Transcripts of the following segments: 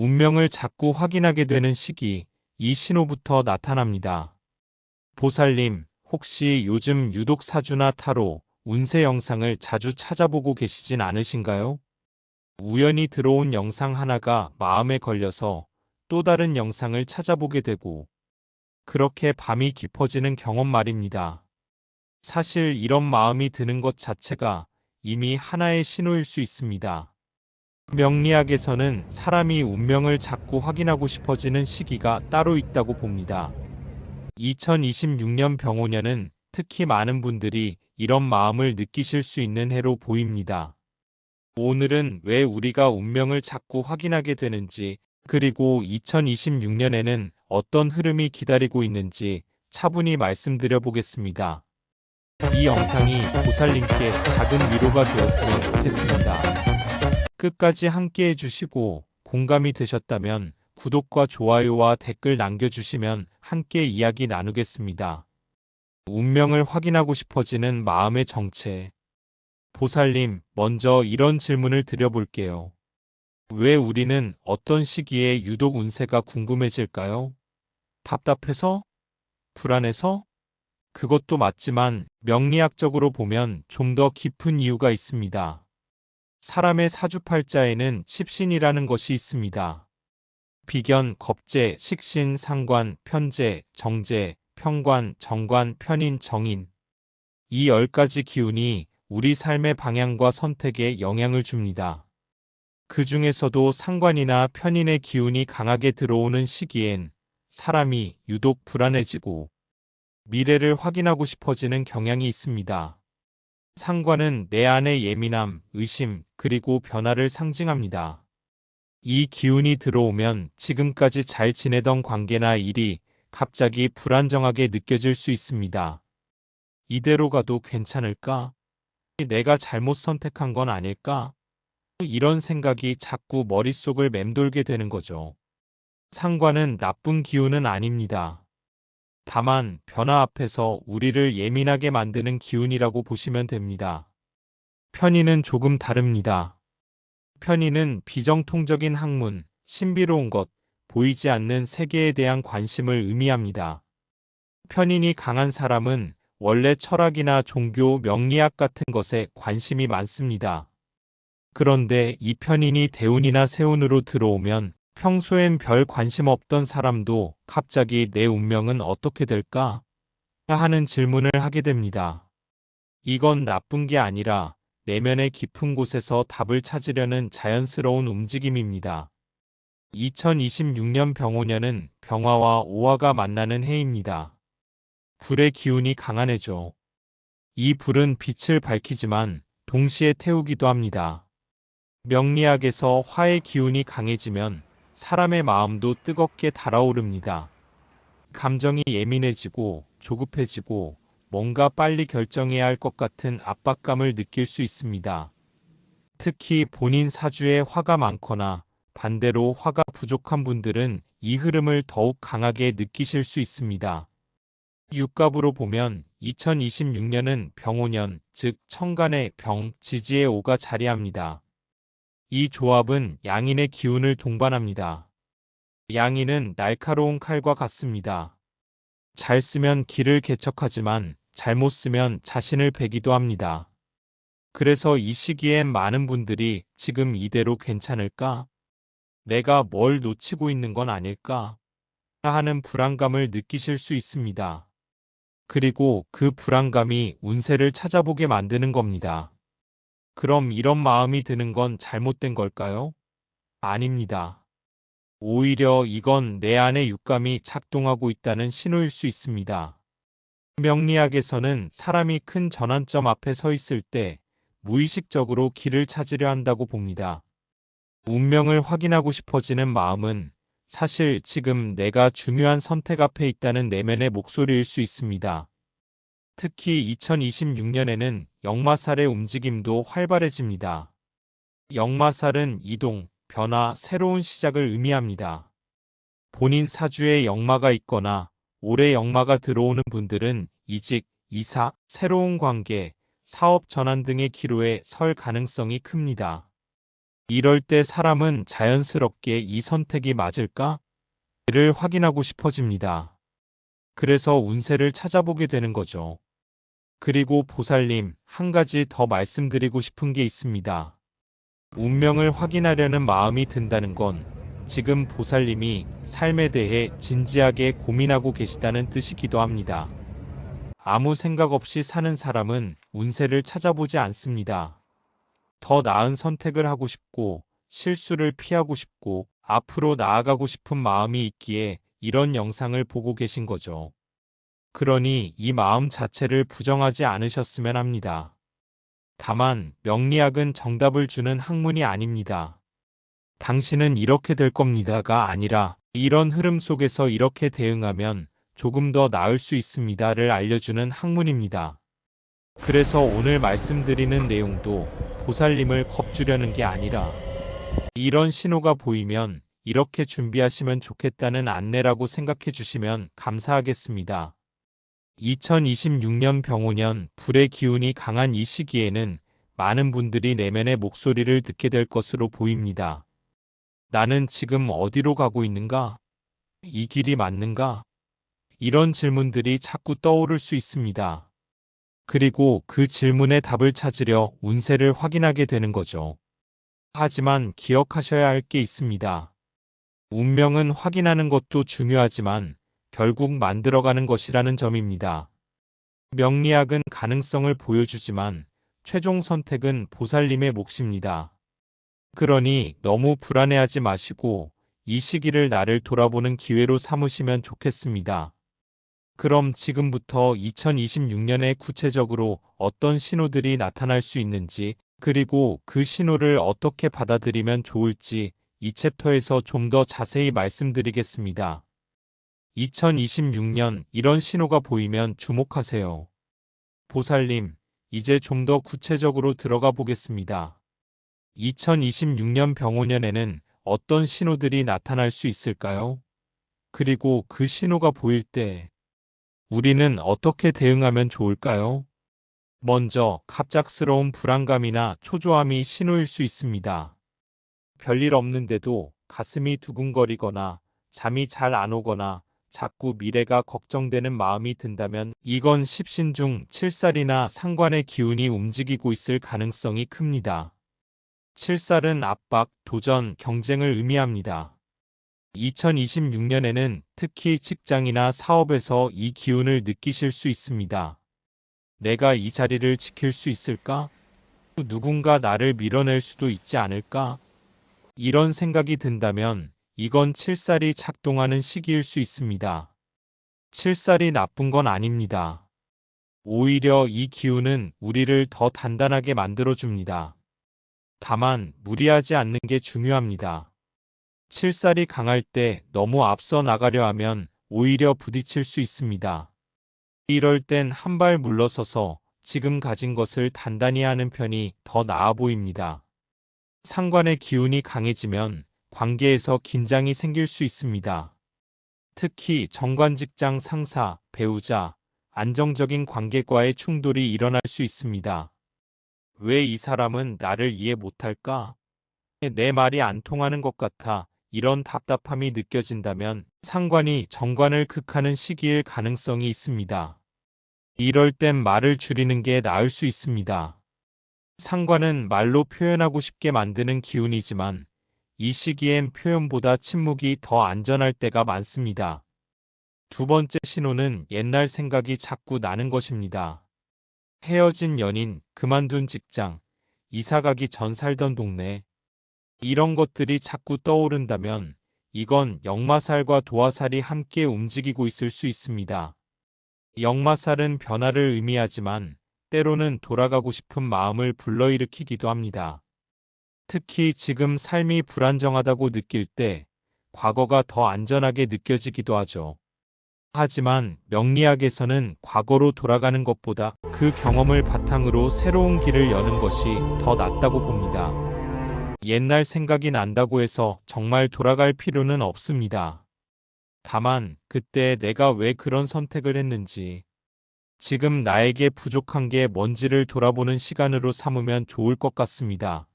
운명을 자꾸 확인하게 되는 시기, 이 신호부터 나타납니다. 보살님, 혹시 요즘 유독 사주나 타로, 운세 영상을 자주 찾아보고 계시진 않으신가요? 우연히 들어온 영상 하나가 마음에 걸려서 또 다른 영상을 찾아보게 되고, 그렇게 밤이 깊어지는 경험 말입니다. 사실 이런 마음이 드는 것 자체가 이미 하나의 신호일 수 있습니다. 명리학에서는 사람이 운명을 자꾸 확인하고 싶어지는 시기가 따로 있다고 봅니다. 2026년 병오년은 특히 많은 분들이 이런 마음을 느끼실 수 있는 해로 보입니다. 오늘은 왜 우리가 운명을 자꾸 확인하게 되는지, 그리고 2026년에는 어떤 흐름이 기다리고 있는지 차분히 말씀드려 보겠습니다. 이 영상이 보살님께 작은 위로가 되었으면 좋겠습니다. 끝까지 함께 해주시고 공감이 되셨다면 구독과 좋아요와 댓글 남겨주시면 함께 이야기 나누겠습니다. 운명을 확인하고 싶어지는 마음의 정체. 보살님, 먼저 이런 질문을 드려볼게요. 왜 우리는 어떤 시기에 유독 운세가 궁금해질까요? 답답해서? 불안해서? 그것도 맞지만 명리학적으로 보면 좀 더 깊은 이유가 있습니다. 사람의 사주팔자에는 십신이라는 것이 있습니다. 비견, 겁재, 식신, 상관, 편재, 정재, 평관, 정관, 편인, 정인. 이 10가지 기운이 우리 삶의 방향과 선택에 영향을 줍니다. 그 중에서도 상관이나 편인의 기운이 강하게 들어오는 시기엔 사람이 유독 불안해지고 미래를 확인하고 싶어지는 경향이 있습니다. 상관은 내 안의 예민함, 의심, 그리고 변화를 상징합니다. 이 기운이 들어오면 지금까지 잘 지내던 관계나 일이 갑자기 불안정하게 느껴질 수 있습니다. 이대로 가도 괜찮을까? 내가 잘못 선택한 건 아닐까? 이런 생각이 자꾸 머릿속을 맴돌게 되는 거죠. 상관은 나쁜 기운은 아닙니다. 다만 변화 앞에서 우리를 예민하게 만드는 기운이라고 보시면 됩니다. 편인은 조금 다릅니다. 편인은 비정통적인 학문, 신비로운 것, 보이지 않는 세계에 대한 관심을 의미합니다. 편인이 강한 사람은 원래 철학이나 종교, 명리학 같은 것에 관심이 많습니다. 그런데 이 편인이 대운이나 세운으로 들어오면 평소엔 별 관심 없던 사람도 갑자기 내 운명은 어떻게 될까? 하는 질문을 하게 됩니다. 이건 나쁜 게 아니라 내면의 깊은 곳에서 답을 찾으려는 자연스러운 움직임입니다. 2026년 병오년은 병화와 오화가 만나는 해입니다. 불의 기운이 강한 해죠. 이 불은 빛을 밝히지만 동시에 태우기도 합니다. 명리학에서 화의 기운이 강해지면 사람의 마음도 뜨겁게 달아오릅니다. 감정이 예민해지고 조급해지고 뭔가 빨리 결정해야 할 것 같은 압박감을 느낄 수 있습니다. 특히 본인 사주에 화가 많거나 반대로 화가 부족한 분들은 이 흐름을 더욱 강하게 느끼실 수 있습니다. 육갑으로 보면 2026년은 병오년, 즉 천간의 병, 지지의 오가 자리합니다. 이 조합은 양인의 기운을 동반합니다. 양인은 날카로운 칼과 같습니다. 잘 쓰면 길을 개척하지만 잘못 쓰면 자신을 베기도 합니다. 그래서 이 시기엔 많은 분들이 지금 이대로 괜찮을까? 내가 뭘 놓치고 있는 건 아닐까? 하는 불안감을 느끼실 수 있습니다. 그리고 그 불안감이 운세를 찾아보게 만드는 겁니다. 그럼 이런 마음이 드는 건 잘못된 걸까요? 아닙니다. 오히려 이건 내 안의 육감이 작동하고 있다는 신호일 수 있습니다. 명리학에서는 사람이 큰 전환점 앞에 서 있을 때 무의식적으로 길을 찾으려 한다고 봅니다. 운명을 확인하고 싶어지는 마음은 사실 지금 내가 중요한 선택 앞에 있다는 내면의 목소리일 수 있습니다. 특히 2026년에는 역마살의 움직임도 활발해집니다. 역마살은 이동, 변화, 새로운 시작을 의미합니다. 본인 사주에 역마가 있거나 올해 역마가 들어오는 분들은 이직, 이사, 새로운 관계, 사업 전환 등의 기로에 설 가능성이 큽니다. 이럴 때 사람은 자연스럽게 이 선택이 맞을까? 를 확인하고 싶어집니다. 그래서 운세를 찾아보게 되는 거죠. 그리고 보살님, 한 가지 더 말씀드리고 싶은 게 있습니다. 운명을 확인하려는 마음이 든다는 건 지금 보살님이 삶에 대해 진지하게 고민하고 계시다는 뜻이기도 합니다. 아무 생각 없이 사는 사람은 운세를 찾아보지 않습니다. 더 나은 선택을 하고 싶고 실수를 피하고 싶고 앞으로 나아가고 싶은 마음이 있기에 이런 영상을 보고 계신 거죠. 그러니 이 마음 자체를 부정하지 않으셨으면 합니다. 다만 명리학은 정답을 주는 학문이 아닙니다. 당신은 이렇게 될 겁니다가 아니라 이런 흐름 속에서 이렇게 대응하면 조금 더 나을 수 있습니다를 알려주는 학문입니다. 그래서 오늘 말씀드리는 내용도 보살님을 겁주려는 게 아니라 이런 신호가 보이면 이렇게 준비하시면 좋겠다는 안내라고 생각해 주시면 감사하겠습니다. 2026년 병오년 불의 기운이 강한 이 시기에는 많은 분들이 내면의 목소리를 듣게 될 것으로 보입니다. 나는 지금 어디로 가고 있는가? 이 길이 맞는가? 이런 질문들이 자꾸 떠오를 수 있습니다. 그리고 그 질문에 답을 찾으려 운세를 확인하게 되는 거죠. 하지만 기억하셔야 할 게 있습니다. 운명은 확인하는 것도 중요하지만 결국 만들어가는 것이라는 점입니다. 명리학은 가능성을 보여주지만 최종 선택은 보살님의 몫입니다. 그러니 너무 불안해하지 마시고 이 시기를 나를 돌아보는 기회로 삼으시면 좋겠습니다. 그럼 지금부터 2026년에 구체적으로 어떤 신호들이 나타날 수 있는지, 그리고 그 신호를 어떻게 받아들이면 좋을지 이 챕터에서 좀 더 자세히 말씀드리겠습니다. 2026년 이런 신호가 보이면 주목하세요. 보살님, 이제 좀 더 구체적으로 들어가 보겠습니다. 2026년 병오년에는 어떤 신호들이 나타날 수 있을까요? 그리고 그 신호가 보일 때 우리는 어떻게 대응하면 좋을까요? 먼저 갑작스러운 불안감이나 초조함이 신호일 수 있습니다. 별일 없는데도 가슴이 두근거리거나 잠이 잘 안 오거나 자꾸 미래가 걱정되는 마음이 든다면 이건 십신중 칠살이나 상관의 기운이 움직이고 있을 가능성이 큽니다. 칠살은 압박, 도전, 경쟁을 의미합니다. 2026년에는 특히 직장이나 사업에서 이 기운을 느끼실 수 있습니다. 내가 이 자리를 지킬 수 있을까? 누군가 나를 밀어낼 수도 있지 않을까? 이런 생각이 든다면 이건 칠살이 작동하는 시기일 수 있습니다. 칠살이 나쁜 건 아닙니다. 오히려 이 기운은 우리를 더 단단하게 만들어줍니다. 다만 무리하지 않는 게 중요합니다. 칠살이 강할 때 너무 앞서 나가려 하면 오히려 부딪힐 수 있습니다. 이럴 땐 한 발 물러서서 지금 가진 것을 단단히 하는 편이 더 나아 보입니다. 상관의 기운이 강해지면 관계에서 긴장이 생길 수 있습니다. 특히 정관직장 상사, 배우자, 안정적인 관계과의 충돌이 일어날 수 있습니다. 왜 이 사람은 나를 이해 못할까? 내 말이 안 통하는 것 같아. 이런 답답함이 느껴진다면 상관이 정관을 극하는 시기일 가능성이 있습니다. 이럴 땐 말을 줄이는 게 나을 수 있습니다. 상관은 말로 표현하고 싶게 만드는 기운이지만 이 시기엔 표현보다 침묵이 더 안전할 때가 많습니다. 두 번째 신호는 옛날 생각이 자꾸 나는 것입니다. 헤어진 연인, 그만둔 직장, 이사가기 전 살던 동네, 이런 것들이 자꾸 떠오른다면 이건 역마살과 도화살이 함께 움직이고 있을 수 있습니다. 역마살은 변화를 의미하지만 때로는 돌아가고 싶은 마음을 불러일으키기도 합니다. 특히 지금 삶이 불안정하다고 느낄 때 과거가 더 안전하게 느껴지기도 하죠. 하지만 명리학에서는 과거로 돌아가는 것보다 그 경험을 바탕으로 새로운 길을 여는 것이 더 낫다고 봅니다. 옛날 생각이 난다고 해서 정말 돌아갈 필요는 없습니다. 다만 그때 내가 왜 그런 선택을 했는지, 지금 나에게 부족한 게 뭔지를 돌아보는 시간으로 삼으면 좋을 것 같습니다.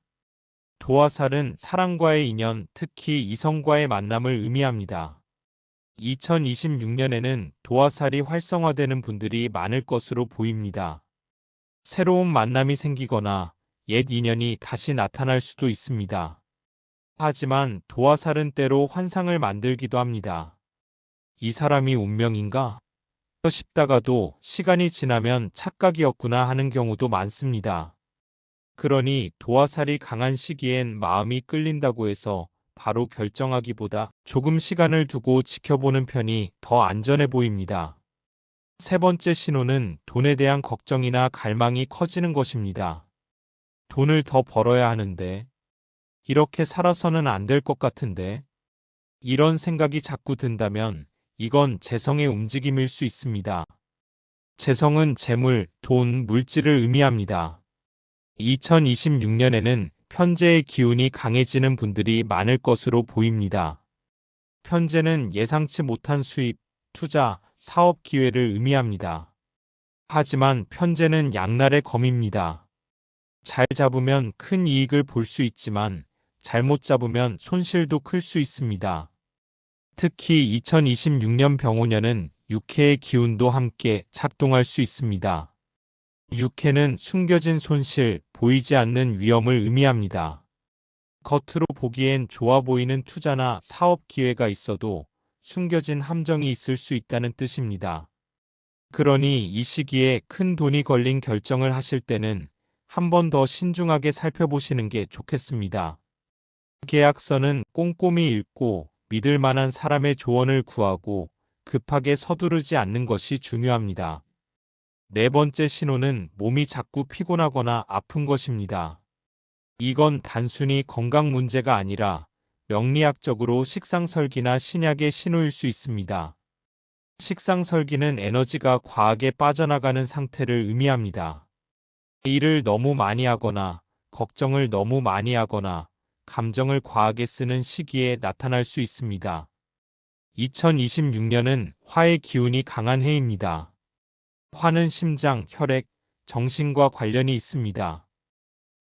도화살은 사랑과의 인연, 특히 이성과의 만남을 의미합니다. 2026년에는 도화살이 활성화되는 분들이 많을 것으로 보입니다. 새로운 만남이 생기거나 옛 인연이 다시 나타날 수도 있습니다. 하지만 도화살은 때로 환상을 만들기도 합니다. 이 사람이 운명인가 싶다가도 시간이 지나면 착각이었구나 하는 경우도 많습니다. 그러니 도화살이 강한 시기엔 마음이 끌린다고 해서 바로 결정하기보다 조금 시간을 두고 지켜보는 편이 더 안전해 보입니다. 세 번째 신호는 돈에 대한 걱정이나 갈망이 커지는 것입니다. 돈을 더 벌어야 하는데, 이렇게 살아서는 안 될 것 같은데, 이런 생각이 자꾸 든다면 이건 재성의 움직임일 수 있습니다. 재성은 재물, 돈, 물질을 의미합니다. 2026년에는 편재의 기운이 강해지는 분들이 많을 것으로 보입니다. 편재는 예상치 못한 수입, 투자, 사업 기회를 의미합니다. 하지만 편재는 양날의 검입니다. 잘 잡으면 큰 이익을 볼 수 있지만 잘못 잡으면 손실도 클 수 있습니다. 특히 2026년 병오년은 육해의 기운도 함께 작동할 수 있습니다. 육해는 숨겨진 손실, 보이지 않는 위험을 의미합니다. 겉으로 보기엔 좋아 보이는 투자나 사업 기회가 있어도 숨겨진 함정이 있을 수 있다는 뜻입니다. 그러니 이 시기에 큰 돈이 걸린 결정을 하실 때는 한 번 더 신중하게 살펴보시는 게 좋겠습니다. 계약서는 꼼꼼히 읽고 믿을 만한 사람의 조언을 구하고 급하게 서두르지 않는 것이 중요합니다. 네 번째 신호는 몸이 자꾸 피곤하거나 아픈 것입니다. 이건 단순히 건강 문제가 아니라 명리학적으로 식상설기나 신약의 신호일 수 있습니다. 식상설기는 에너지가 과하게 빠져나가는 상태를 의미합니다. 일을 너무 많이 하거나 걱정을 너무 많이 하거나 감정을 과하게 쓰는 시기에 나타날 수 있습니다. 2026년은 화의 기운이 강한 해입니다. 화는 심장, 혈액, 정신과 관련이 있습니다.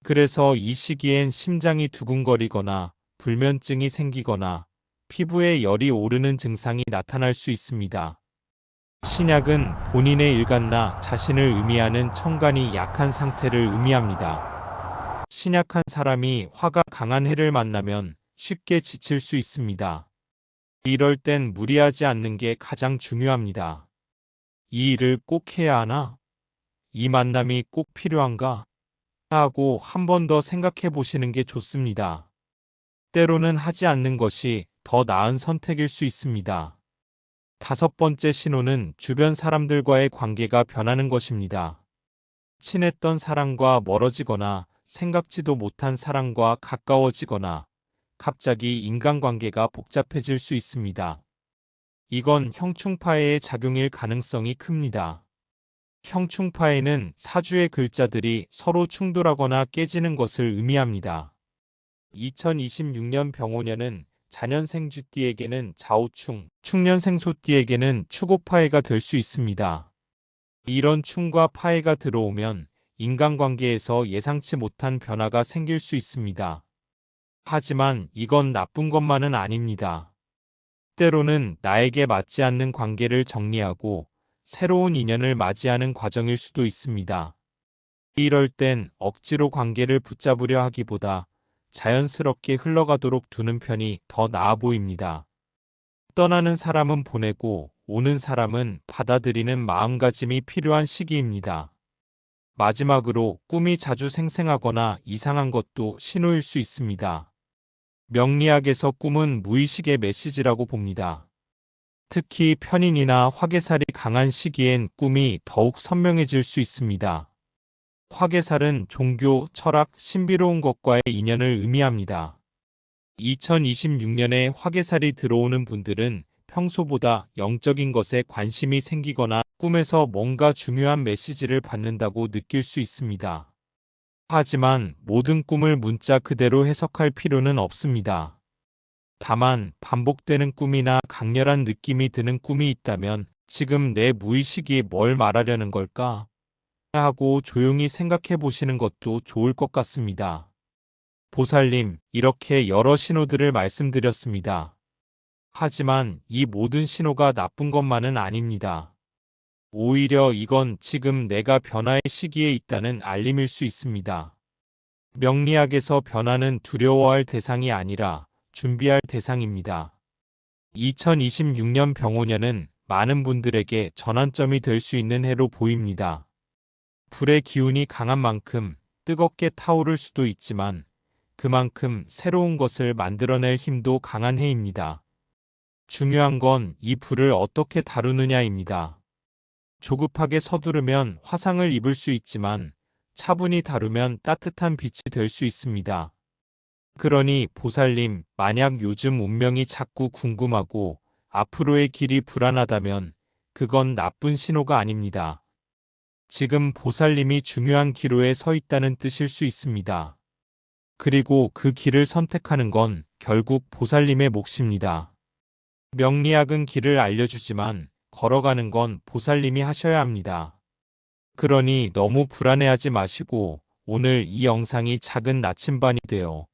그래서 이 시기엔 심장이 두근거리거나 불면증이 생기거나 피부에 열이 오르는 증상이 나타날 수 있습니다. 신약은 본인의 일간나 자신을 의미하는 천간이 약한 상태를 의미합니다. 신약한 사람이 화가 강한 해를 만나면 쉽게 지칠 수 있습니다. 이럴 땐 무리하지 않는 게 가장 중요합니다. 이 일을 꼭 해야 하나? 이 만남이 꼭 필요한가? 하고 한 번 더 생각해 보시는 게 좋습니다. 때로는 하지 않는 것이 더 나은 선택일 수 있습니다. 다섯 번째 신호는 주변 사람들과의 관계가 변하는 것입니다. 친했던 사람과 멀어지거나 생각지도 못한 사람과 가까워지거나 갑자기 인간관계가 복잡해질 수 있습니다. 이건 형충파해의 작용일 가능성이 큽니다. 형충파해는 사주의 글자들이 서로 충돌하거나 깨지는 것을 의미합니다. 2026년 병오년은 자년생 쥐띠에게는 좌우충, 축년생 소띠에게는 축오파해가 될 수 있습니다. 이런 충과 파해가 들어오면 인간관계에서 예상치 못한 변화가 생길 수 있습니다. 하지만 이건 나쁜 것만은 아닙니다. 때로는 나에게 맞지 않는 관계를 정리하고 새로운 인연을 맞이하는 과정일 수도 있습니다. 이럴 땐 억지로 관계를 붙잡으려 하기보다 자연스럽게 흘러가도록 두는 편이 더 나아 보입니다. 떠나는 사람은 보내고 오는 사람은 받아들이는 마음가짐이 필요한 시기입니다. 마지막으로 꿈이 자주 생생하거나 이상한 것도 신호일 수 있습니다. 명리학에서 꿈은 무의식의 메시지라고 봅니다. 특히 편인이나 화개살이 강한 시기엔 꿈이 더욱 선명해질 수 있습니다. 화개살은 종교, 철학, 신비로운 것과의 인연을 의미합니다. 2026년에 화개살이 들어오는 분들은 평소보다 영적인 것에 관심이 생기거나 꿈에서 뭔가 중요한 메시지를 받는다고 느낄 수 있습니다. 하지만 모든 꿈을 문자 그대로 해석할 필요는 없습니다. 다만 반복되는 꿈이나 강렬한 느낌이 드는 꿈이 있다면 지금 내 무의식이 뭘 말하려는 걸까? 하고 조용히 생각해 보시는 것도 좋을 것 같습니다. 보살님, 이렇게 여러 신호들을 말씀드렸습니다. 하지만 이 모든 신호가 나쁜 것만은 아닙니다. 오히려 이건 지금 내가 변화의 시기에 있다는 알림일 수 있습니다. 명리학에서 변화는 두려워할 대상이 아니라 준비할 대상입니다. 2026년 병오년은 많은 분들에게 전환점이 될 수 있는 해로 보입니다. 불의 기운이 강한 만큼 뜨겁게 타오를 수도 있지만 그만큼 새로운 것을 만들어낼 힘도 강한 해입니다. 중요한 건 이 불을 어떻게 다루느냐입니다. 조급하게 서두르면 화상을 입을 수 있지만 차분히 다루면 따뜻한 빛이 될 수 있습니다. 그러니 보살님, 만약 요즘 운명이 자꾸 궁금하고 앞으로의 길이 불안하다면 그건 나쁜 신호가 아닙니다. 지금 보살님이 중요한 기로에 서 있다는 뜻일 수 있습니다. 그리고 그 길을 선택하는 건 결국 보살님의 몫입니다. 명리학은 길을 알려주지만 걸어가는 건 보살님이 하셔야 합니다. 그러니 너무 불안해하지 마시고 오늘 이 영상이 작은 나침반이 되어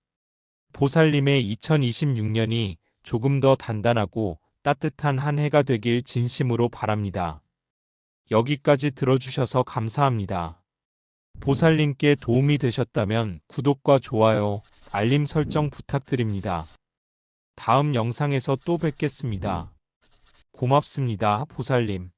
보살님의 2026년이 조금 더 단단하고 따뜻한 한 해가 되길 진심으로 바랍니다. 여기까지 들어주셔서 감사합니다. 보살님께 도움이 되셨다면 구독과 좋아요, 알림 설정 부탁드립니다. 다음 영상에서 또 뵙겠습니다. 고맙습니다, 보살님.